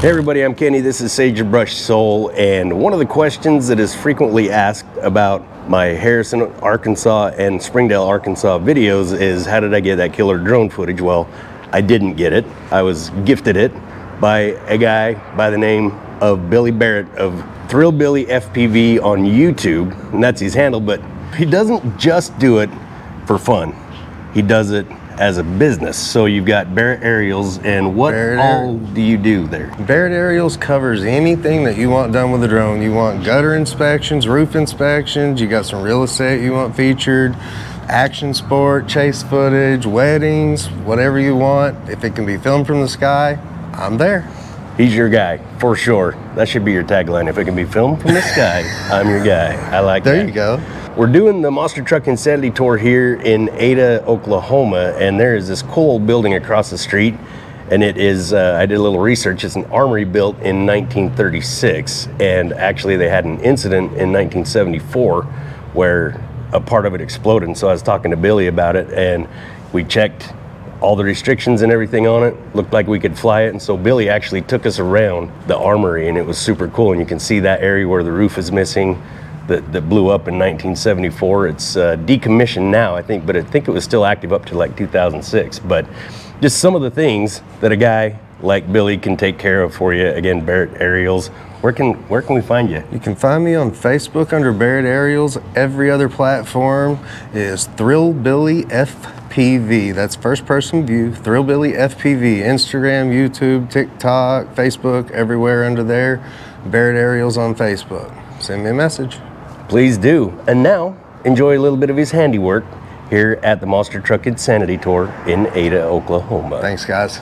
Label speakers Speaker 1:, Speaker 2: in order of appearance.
Speaker 1: Hey everybody, I'm Kenny. This is Sagebrush Soul, and one of the questions that is frequently asked about my Harrison, Arkansas and Springdale, Arkansas videos is how did I get that killer drone footage? Well, I didn't get it. I was gifted it by a guy by the name of Billy Barrett of Thrillbilly FPV on YouTube, and that's his handle, but he doesn't just do it for fun. He does it as a business. So you've got Barrett Aerials, and what all do you do there?
Speaker 2: Barrett Aerials covers anything that you want done with the drone. You want gutter inspections, roof inspections, you got some real estate you want featured, action sport, chase footage, weddings, whatever you want. If it can be filmed from the sky, I'm there.
Speaker 1: He's your guy, for sure. That should be your tagline. If it can be filmed from the sky, I'm your guy. I like that.
Speaker 2: There you go.
Speaker 1: We're doing the Monster Truck Insanity Tour here in Ada, Oklahoma, and there is this cool old building across the street, and it is, I did a little research, it's an armory built in 1936, and actually they had an incident in 1974 where a part of it exploded, and so I was talking to Billy about it, and we checked all the restrictions and everything on it, looked like we could fly it, and so Billy actually took us around the armory, and it was super cool, and you can see that area where the roof is missing, that blew up in 1974. It's decommissioned now, I think, but I think it was still active up to like 2006. But just some of the things that a guy like Billy can take care of for you. Again, Barrett Aerials. Where can we find you?
Speaker 2: You can find me on Facebook under Barrett Aerials. Every other platform is Thrillbilly FPV. That's first person view. Thrillbilly FPV. Instagram, YouTube, TikTok, Facebook, everywhere under there. Barrett Aerials on Facebook. Send me a message.
Speaker 1: Please do. And now, enjoy a little bit of his handiwork here at the Monster Truck Insanity Tour in Ada, Oklahoma.
Speaker 2: Thanks, guys.